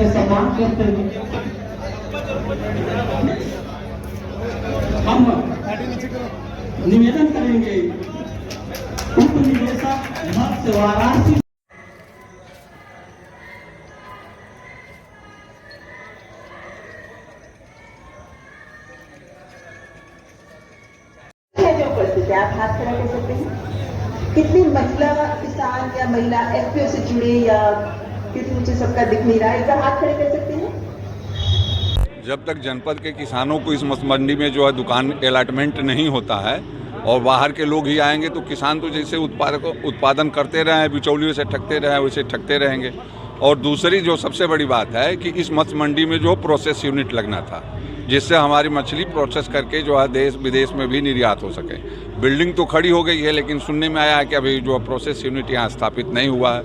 का सम्मान करते हुए हम निवेदन करेंगे उप निदेशक मत्स्य वाराणसी आप हाथ खड़ा कर सकते हैं? कितनी महिला किसान या महिला एफपीओ से जुड़े या क्योंकि मुझे सबका दिख नहीं रहा है, एक बार हाथ खड़े कर सकते हैं? जब तक जनपद के किसानों को इस मत्स्य मंडी में जो है दुकान अलॉटमेंट नहीं होता है और बाहर के लोग ही आएंगे तो किसान तो जैसे उत्पादन करते रहे, बिचौलियों से ठगते रहे, वैसे ठगते रहेंगे। और दूसरी जो सबसे बड़ी बात है कि इस मत्स्य मंडी में जो प्रोसेस यूनिट लगना था, जिससे हमारी मछली प्रोसेस करके जो है देश विदेश में भी निर्यात हो सके। बिल्डिंग तो खड़ी हो गई है, लेकिन सुनने में आया है कि अभी जो प्रोसेस यूनिट यहाँ स्थापित नहीं हुआ है।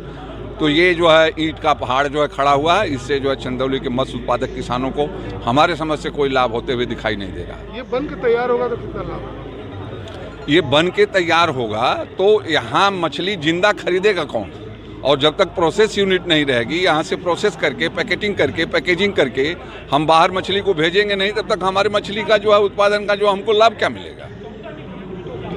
तो ये जो है ईंट का पहाड़ जो है खड़ा हुआ है, इससे जो है चंदौली के मत्स्य उत्पादक किसानों को हमारे समझ से कोई लाभ होते हुए दिखाई नहीं देगा। ये बन के तैयार होगा तो कितना लाभ? ये बन के तैयार होगा तो यहाँ मछली जिंदा खरीदेगा कौन? और जब तक प्रोसेस यूनिट नहीं रहेगी, यहाँ से प्रोसेस करके पैकेजिंग करके हम बाहर मछली को भेजेंगे नहीं, तब तक हमारी मछली का जो है उत्पादन का जो हमको लाभ क्या मिलेगा?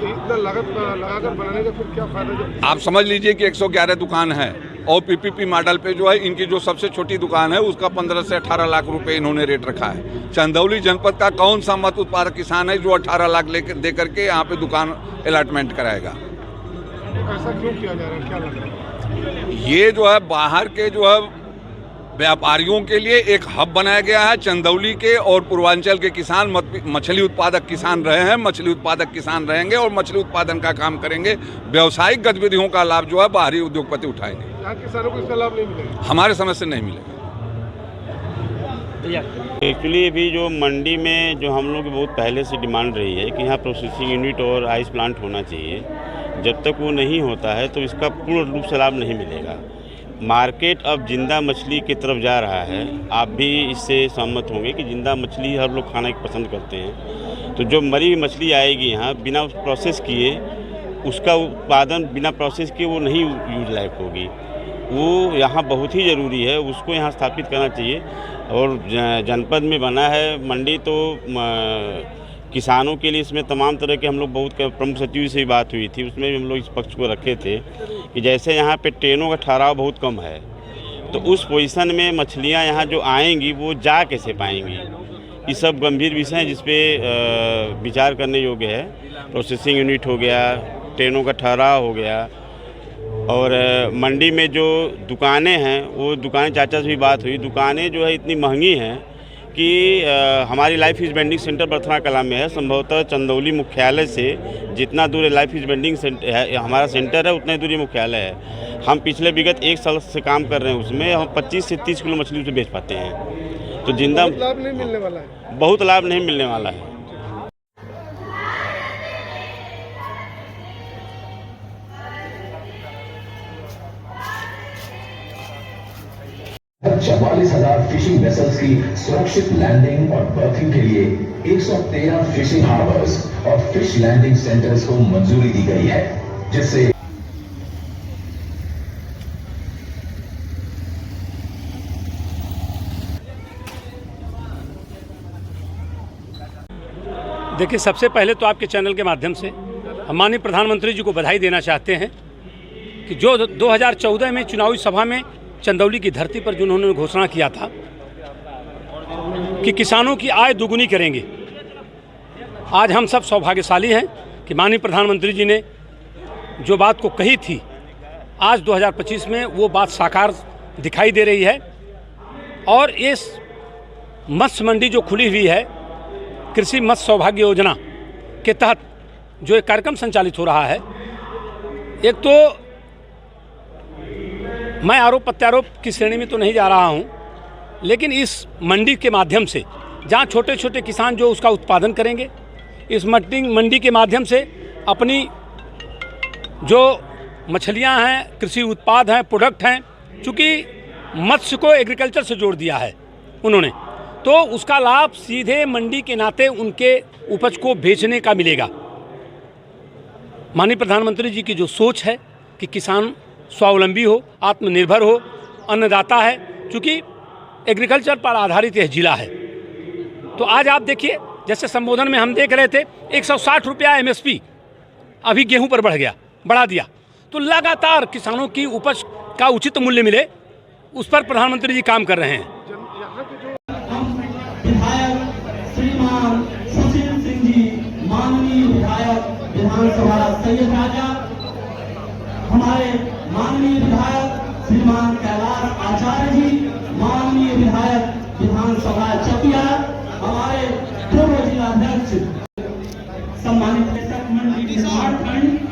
इतना लागत लगाकर बनाने का फिर क्या फायदा? आप समझ लीजिए कि 111 दुकान है और पीपीपी मॉडल पे जो है इनकी जो सबसे छोटी दुकान है उसका 15 से 18 लाख रुपए इन्होंने रेट रखा है। चंदौली जनपद का कौन सा मत्स्य उत्पादक किसान है जो 18 लाख दे करके यहाँ पे दुकान अलॉटमेंट कराएगा? ऐसा क्यों किया जा रहा है, क्या लग रहा है? ये जो है बाहर के जो है व्यापारियों के लिए एक हब बनाया गया है। चंदौली के और पूर्वांचल के किसान मछली उत्पादक किसान रहे हैं, मछली उत्पादक किसान रहेंगे और मछली उत्पादन का काम करेंगे। व्यावसायिक गतिविधियों का लाभ जो है बाहरी उद्योगपति उठाएंगे। यहाँ किसानों को इसका लाभ नहीं मिलेगा? हमारे समझ से नहीं मिलेगा। एक्चुअली अभी जो मंडी में जो हम लोग की बहुत पहले से डिमांड रही है कि यहाँ प्रोसेसिंग यूनिट और आइस प्लांट होना चाहिए। जब तक वो नहीं होता है तो इसका पूर्ण रूप से लाभ नहीं मिलेगा। मार्केट अब जिंदा मछली की तरफ जा रहा है। आप भी इससे सहमत होंगे कि जिंदा मछली हर लोग खाना पसंद करते हैं। तो जो मरी हुई मछली आएगी यहाँ बिना प्रोसेस किए, उसका उत्पादन बिना प्रोसेस किए वो नहीं यूज लायक होगी। वो यहाँ बहुत ही ज़रूरी है, उसको यहाँ स्थापित करना चाहिए। और जनपद में बना है मंडी तो किसानों के लिए इसमें तमाम तरह के हम लोग बहुत प्रमुख सचिव से भी बात हुई थी, उसमें भी हम लोग इस पक्ष को रखे थे कि जैसे यहाँ पे ट्रेनों का ठहराव बहुत कम है, तो उस पोजीशन में मछलियाँ यहाँ जो आएंगी वो जा कैसे पाएंगी। ये सब गंभीर विषय हैं जिस पे विचार करने योग्य है। प्रोसेसिंग यूनिट हो गया, ट्रेनों का ठहराव हो गया, और मंडी में जो दुकानें हैं वो दुकानें, चाचा से भी बात हुई, दुकानें जो है इतनी महंगी हैं कि हमारी लाइफ इज वेंडिंग सेंटर बर्थना कला में है। संभवतः चंदौली मुख्यालय से जितना दूर लाइफ इज वेंडिंग सेंटर है, हमारा सेंटर है, उतना ही दूर ये मुख्यालय है। हम पिछले विगत 1 साल से काम कर रहे हैं, उसमें हम 25 से 30 किलो मछली उसे बेच पाते हैं। तो जिंदा बहुत लाभ नहीं मिलने वाला है, बहुत लाभ नहीं मिलने वाला है। लगभग 44,000 फिशिंग वेसल्स की सुरक्षित लैंडिंग और बर्थिंग के लिए 113 फिशिंग हार्बर्स और फिश लैंडिंग सेंटर्स को मंजूरी दी गई है, जिससे देखिए, सबसे पहले तो आपके चैनल के माध्यम से हम माननीय प्रधानमंत्री जी को बधाई देना चाहते हैं कि जो 2014 में चुनावी सभा में चंदौली की धरती पर जिन्होंने घोषणा किया था कि किसानों की आय दुगुनी करेंगे, आज हम सब सौभाग्यशाली हैं कि माननीय प्रधानमंत्री जी ने जो बात को कही थी, आज 2025 में वो बात साकार दिखाई दे रही है। और इस मत्स्य मंडी जो खुली हुई है, कृषि मत्स्य सौभाग्य योजना के तहत जो एक कार्यक्रम संचालित हो रहा है, एक तो मैं आरोप प्रत्यारोप की श्रेणी में तो नहीं जा रहा हूं, लेकिन इस मंडी के माध्यम से जहां छोटे छोटे किसान जो उसका उत्पादन करेंगे, इस मंडी के माध्यम से अपनी जो मछलियां हैं, कृषि उत्पाद हैं, प्रोडक्ट हैं, चूँकि मत्स्य को एग्रीकल्चर से जोड़ दिया है उन्होंने, तो उसका लाभ सीधे मंडी के नाते उनके उपज को बेचने का मिलेगा। माननीय प्रधानमंत्री जी की जो सोच है कि किसान स्वावलंबी हो, आत्मनिर्भर हो, अन्नदाता है, क्योंकि एग्रीकल्चर पर आधारित यह जिला है। तो आज आप देखिए, जैसे संबोधन में हम देख रहे थे 160 रुपया MSP अभी गेहूं पर बढ़ा दिया। तो लगातार किसानों की उपज का उचित मूल्य मिले, उस पर प्रधानमंत्री जी काम कर रहे हैं। हम विधायक श्रीमान सुशील सिंह जी, माननीय विधायक विधानसभा सैयद राजा, हमारे माननीय विधायक श्रीमान कैलाश आचार्य जी, माननीय विधायक विधानसभा चकिया, हमारे पूर्व जिलाध्यक्ष सम्मानित कृषक मंडी निर्माण खंड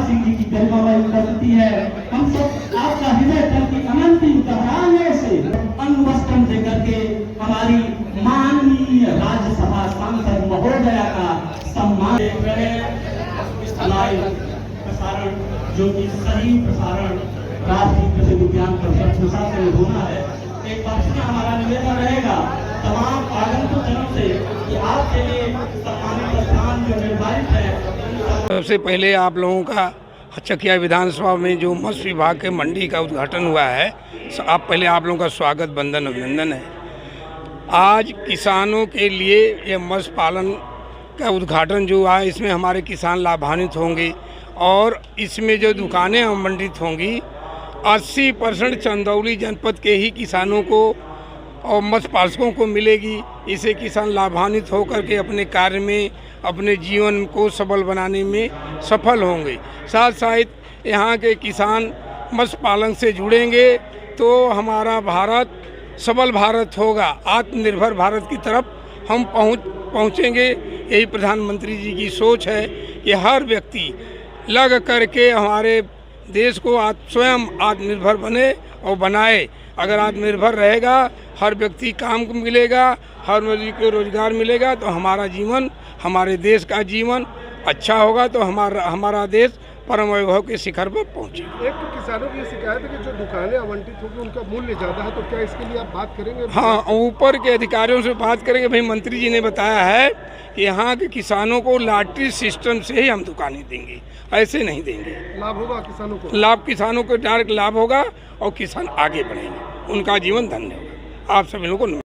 सिंह जी की गरिमामय उपस्थिति है। हम सब आपका हृदय तल की अनंत उदाहरण से अनुवस्त्रम देकर के हमारी माननीय राज्यसभा सांसद महोदया का सम्मान देख रहे हैं। लाइव प्रसारण जो कि सही प्रसारण राष्ट्रीय कृषि विज्ञान परिषद से होना है। एक बार फिर हमारा निवेदन रहेगा तमाम आगंतुक जनों से कि आपके लिए सम्मानित स्थान जो निर्धारित है। सबसे पहले आप लोगों का चकिया विधानसभा में जो मत्स्य विभाग के मंडी का उद्घाटन हुआ है, आप लोगों का स्वागत, बंदन, अभिनंदन है। आज किसानों के लिए ये मत्स्य पालन का उद्घाटन जो हुआ है, इसमें हमारे किसान लाभान्वित होंगे और इसमें जो दुकानें आवंटित होंगी 80% चंदौली जनपद के ही किसानों को और मत्स्य पालकों को मिलेगी। इसे किसान लाभान्वित होकर के अपने कार्य में, अपने जीवन को सबल बनाने में सफल होंगे। साथ साथ यहाँ के किसान मत्स्य पालन से जुड़ेंगे तो हमारा भारत सबल भारत होगा, आत्मनिर्भर भारत की तरफ हम पहुँचेंगे। यही प्रधानमंत्री जी की सोच है कि हर व्यक्ति लग करके हमारे देश को स्वयं आत्मनिर्भर बने और बनाए। अगर आत्मनिर्भर रहेगा, हर व्यक्ति काम को मिलेगा, हर व्यक्ति को रोजगार मिलेगा, तो हमारा जीवन, हमारे देश का जीवन अच्छा होगा, तो हमारा देश परम वैभव के शिखर पर पहुँचे। एक तो किसानों की शिकायत है कि जो दुकानें आवंटित होगी उनका मूल्य ज़्यादा है, तो क्या इसके लिए आप बात करेंगे? हाँ, ऊपर के अधिकारियों से बात करेंगे। भाई मंत्री जी ने बताया है कि यहाँ के किसानों को लॉटरी सिस्टम से ही हम दुकानें देंगे, ऐसे नहीं देंगे। लाभ होगा किसानों को? लाभ किसानों को डायरेक्ट लाभ होगा और किसान आगे बढ़ेंगे, उनका जीवन धन्य होगा। आप सभी लोगों को